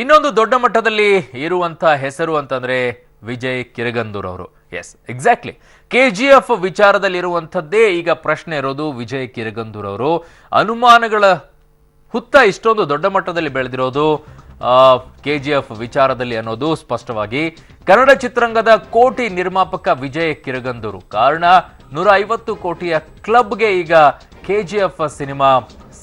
ಇನ್ನೊಂದು ದೊಡ್ಡ ಮಟ್ಟದಲ್ಲಿ ಇರುವಂತ ಹೆಸರು ಅಂತಂದ್ರೆ ವಿಜಯ್ ಕಿರಗಂದೂರ್ ಅವರು. S, exactly. KGF ವಿಚಾರದಲ್ಲಿ ಇರುವಂತದ್ದೇ ಈಗ ಪ್ರಶ್ನೆ ಇರೋದು. ವಿಜಯ್ ಕಿರಗಂದೂರ್ ಅವರು ಅನುಮಾನಗಳ ಹುತ್ತ ಇಷ್ಟೊಂದು ದೊಡ್ಡ ಮಟ್ಟದಲ್ಲಿ ಬೆಳೆದಿರೋದು KGF ವಿಚಾರದಲ್ಲಿ ಅನ್ನೋದು ಸ್ಪಷ್ಟವಾಗಿ. ಕನ್ನಡ ಚಿತ್ರರಂಗದ ಕೋಟಿ ನಿರ್ಮಾಪಕ ವಿಜಯ್ ಕಿರಗಂದೂರು ಕಾರಣ 150 ಕೋಟಿಯ ಕ್ಲಬ್ಗೆ ಈಗ KGF ಸಿನಿಮಾ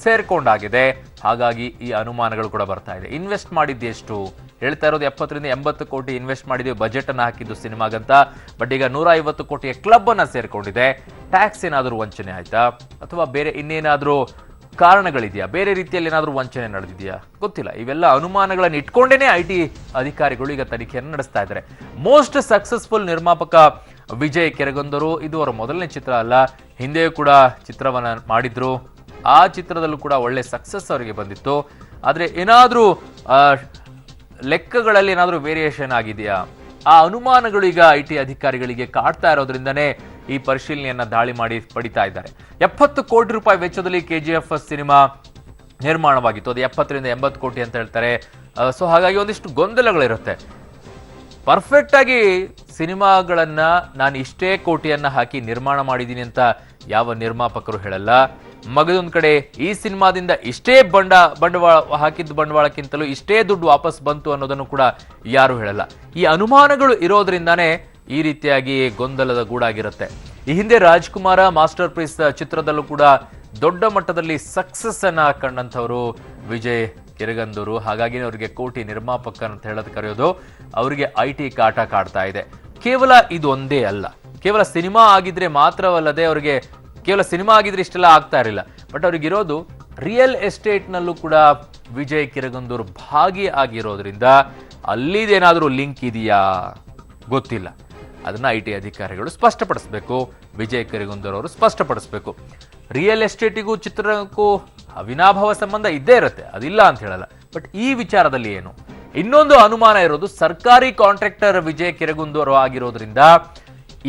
ಸೇರ್ಕೊಂಡಾಗಿದೆ. ಹಾಗಾಗಿ ಈ ಅನುಮಾನಗಳು ಕೂಡ ಬರ್ತಾ ಇದೆ. ಇನ್ವೆಸ್ಟ್ ಮಾಡಿದ್ದು ಎಷ್ಟು ಹೇಳ್ತಾ ಇರೋದು 70 ರಿಂದ 80 ಕೋಟಿ ಇನ್ವೆಸ್ಟ್ ಮಾಡಿದ್ದೀವಿ, ಬಜೆಟ್ ಅನ್ನು ಹಾಕಿದ್ದು ಸಿನಿಮಾಗಂತ. ಬಟ್ ಈಗ 150 ಕೋಟಿಯ ಕ್ಲಬ್ ಅನ್ನ ಸೇರ್ಕೊಂಡಿದೆ. ಟ್ಯಾಕ್ಸ್ ಏನಾದರೂ ವಂಚನೆ ಆಯ್ತಾ ಅಥವಾ ಬೇರೆ ಇನ್ನೇನಾದರೂ ಕಾರಣಗಳಿದೆಯಾ, ಬೇರೆ ರೀತಿಯಲ್ಲಿ ಏನಾದರೂ ವಂಚನೆ ನಡೆದಿದೆಯಾ ಗೊತ್ತಿಲ್ಲ. ಇವೆಲ್ಲ ಅನುಮಾನಗಳನ್ನು ಇಟ್ಕೊಂಡೇನೆ IT ಅಧಿಕಾರಿಗಳು ಈಗ ತನಿಖೆಯನ್ನು ನಡೆಸ್ತಾ ಇದ್ದಾರೆ. ಮೋಸ್ಟ್ ಸಕ್ಸಸ್ಫುಲ್ ನಿರ್ಮಾಪಕ ವಿಜಯ್ ಕಿರಗಂದೂರು. ಇದು ಅವರ ಮೊದಲನೇ ಚಿತ್ರ ಅಲ್ಲ, ಹಿಂದೆಯೂ ಕೂಡ ಚಿತ್ರವನ್ನ ಮಾಡಿದ್ರು. ಆ ಚಿತ್ರದಲ್ಲೂ ಕೂಡ ಒಳ್ಳೆ ಸಕ್ಸಸ್ ಅವರಿಗೆ ಬಂದಿತ್ತು. ಆದರೆ ಏನಾದರೂ ಲೆಕ್ಕಗಳಲ್ಲಿ ಏನಾದರೂ ವೇರಿಯೇಷನ್ ಆಗಿದೆಯಾ, ಆ ಅನುಮಾನಗಳು ಈಗ IT ಅಧಿಕಾರಿಗಳಿಗೆ ಕಾಡ್ತಾ ಇರೋದ್ರಿಂದನೇ ಈ ಪರಿಶೀಲನೆಯನ್ನ ದಾಳಿ ಮಾಡಿ ಪಡಿತಾ ಇದ್ದಾರೆ. 70 ಕೋಟಿ ರೂಪಾಯಿ ವೆಚ್ಚದಲ್ಲಿ KGF ಸಿನಿಮಾ ನಿರ್ಮಾಣವಾಗಿತ್ತು. ಅದು 70 ರಿಂದ 80 ಕೋಟಿ ಅಂತ ಹೇಳ್ತಾರೆ. ಸೊ ಹಾಗಾಗಿ ಒಂದಿಷ್ಟು ಗೊಂದಲಗಳಿರುತ್ತೆ. ಪರ್ಫೆಕ್ಟ್ ಆಗಿ ಸಿನಿಮಾಗಳನ್ನ ನಾನು ಇಷ್ಟೇ ಕೋಟಿಯನ್ನ ಹಾಕಿ ನಿರ್ಮಾಣ ಮಾಡಿದ್ದೀನಿ ಅಂತ ಯಾವ ನಿರ್ಮಾಪಕರು ಹೇಳಲ್ಲ. ಮಗದೊಂದ್ ಕಡೆ ಈ ಸಿನಿಮಾದಿಂದ ಇಷ್ಟೇ ಬಂಡವಾಳ ಹಾಕಿದ್ದ ಬಂಡವಾಳಕ್ಕಿಂತಲೂ ಇಷ್ಟೇ ದುಡ್ಡು ವಾಪಸ್ ಬಂತು ಅನ್ನೋದನ್ನು ಕೂಡ ಯಾರು ಹೇಳಲ್ಲ. ಈ ಅನುಮಾನಗಳು ಇರೋದ್ರಿಂದಾನೇ ಈ ರೀತಿಯಾಗಿ ಗೊಂದಲದ ಗೂಡಾಗಿರುತ್ತೆ. ಈ ಹಿಂದೆ ರಾಜ್ಕುಮಾರ ಮಾಸ್ಟರ್ ಪೀಸ್ ಚಿತ್ರದಲ್ಲೂ ಕೂಡ ದೊಡ್ಡ ಮಟ್ಟದಲ್ಲಿ ಸಕ್ಸಸ್ ಅನ್ನ ಕಂಡಂಥವರು ವಿಜಯ್ ಕಿರಗಂದೂರು. ಹಾಗಾಗಿ ಅವರಿಗೆ ಕೋಟಿ ನಿರ್ಮಾಪಕ ಅಂತ ಹೇಳೋದು ಕರೆಯೋದು. ಅವರಿಗೆ IT ಕಾಟ ಕಾಡ್ತಾ ಇದೆ. ಕೇವಲ ಇದು ಒಂದೇ ಅಲ್ಲ, ಕೇವಲ ಸಿನಿಮಾ ಆಗಿದ್ರೆ ಮಾತ್ರವಲ್ಲದೆ ಅವರಿಗೆ ಕೇವಲ ಸಿನಿಮಾ ಆಗಿದ್ರೆ ಇಷ್ಟೆಲ್ಲ ಆಗ್ತಾ ಇರಲಿಲ್ಲ. ಬಟ್ ಅವ್ರಿಗಿರೋದು ರಿಯಲ್ ಎಸ್ಟೇಟ್ ನಲ್ಲೂ ಕೂಡ ವಿಜಯ್ ಕಿರಗಂದೂರು ಭಾಗಿ ಆಗಿರೋದ್ರಿಂದ ಅಲ್ಲಿದೇನಾದರೂ ಲಿಂಕ್ ಇದೆಯಾ ಗೊತ್ತಿಲ್ಲ. ಅದನ್ನ IT ಅಧಿಕಾರಿಗಳು ಸ್ಪಷ್ಟಪಡಿಸಬೇಕು. ವಿಜಯ್ ಕಿರಗಂದೂರು ಅವರು ಸ್ಪಷ್ಟಪಡಿಸಬೇಕು. ರಿಯಲ್ ಎಸ್ಟೇಟಿಗೂ ಚಿತ್ರಕ್ಕೂ ಅವಿನಾಭಾವ ಸಂಬಂಧ ಇದ್ದೇ ಇರುತ್ತೆ, ಅದಿಲ್ಲ ಅಂತ ಹೇಳಲ್ಲ. ಬಟ್ ಈ ವಿಚಾರದಲ್ಲಿ ಏನು ಇನ್ನೊಂದು ಅನುಮಾನ ಇರೋದು, ಸರ್ಕಾರಿ ಕಾಂಟ್ರಾಕ್ಟರ್ ವಿಜಯ್ ಕಿರಗಂದೂರು ಆಗಿರೋದ್ರಿಂದ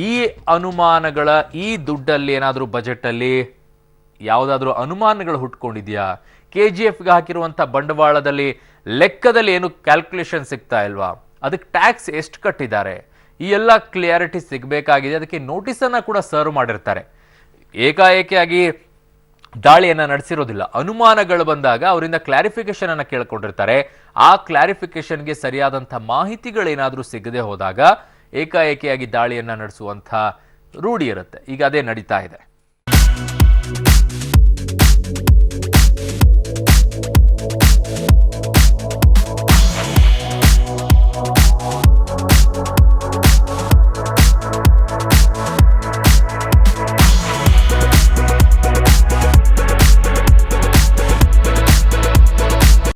ಈ ಅನುಮಾನಗಳ ಈ ದುಡ್ಡಲ್ಲಿ ಏನಾದರೂ ಬಜೆಟ್ ಅಲ್ಲಿ ಯಾವುದಾದ್ರೂ ಅನುಮಾನಗಳು ಹುಟ್ಕೊಂಡಿದ್ಯಾ, KGFಗೆ ಹಾಕಿರುವಂತ ಬಂಡವಾಳದಲ್ಲಿ ಲೆಕ್ಕದಲ್ಲಿ ಏನು ಕ್ಯಾಲ್ಕುಲೇಷನ್ ಸಿಗ್ತಾ ಇಲ್ವಾ, ಅದಕ್ಕೆ ಟ್ಯಾಕ್ಸ್ ಎಷ್ಟು ಕಟ್ಟಿದ್ದಾರೆ, ಈ ಎಲ್ಲ ಕ್ಲಿಯಾರಿಟಿ ಸಿಗಬೇಕಾಗಿದೆ. ಅದಕ್ಕೆ ನೋಟಿಸ್ ಅನ್ನ ಕೂಡ ಸರ್ವ್ ಮಾಡಿರ್ತಾರೆ. ಏಕಾಏಕಿಯಾಗಿ ದಾಳಿಯನ್ನ ನಡೆಸಿರೋದಿಲ್ಲ. ಅನುಮಾನಗಳು ಬಂದಾಗ ಅವರಿಂದ ಕ್ಲಾರಿಫಿಕೇಶನ್ ಅನ್ನ ಕೇಳ್ಕೊಂಡಿರ್ತಾರೆ. ಆ ಕ್ಲಾರಿಫಿಕೇಶನ್ಗೆ ಸರಿಯಾದಂಥ ಮಾಹಿತಿಗಳೇನಾದರೂ ಸಿಗದೆ ಹೋದಾಗ ಏಕಾಏಕಿಯಾಗಿ ದಾಳಿಯನ್ನ ನಡೆಸುವಂಥ ರೂಢಿ ಇರುತ್ತೆ. ಈಗ ಅದೇ ನಡೀತಾ ಇದೆ.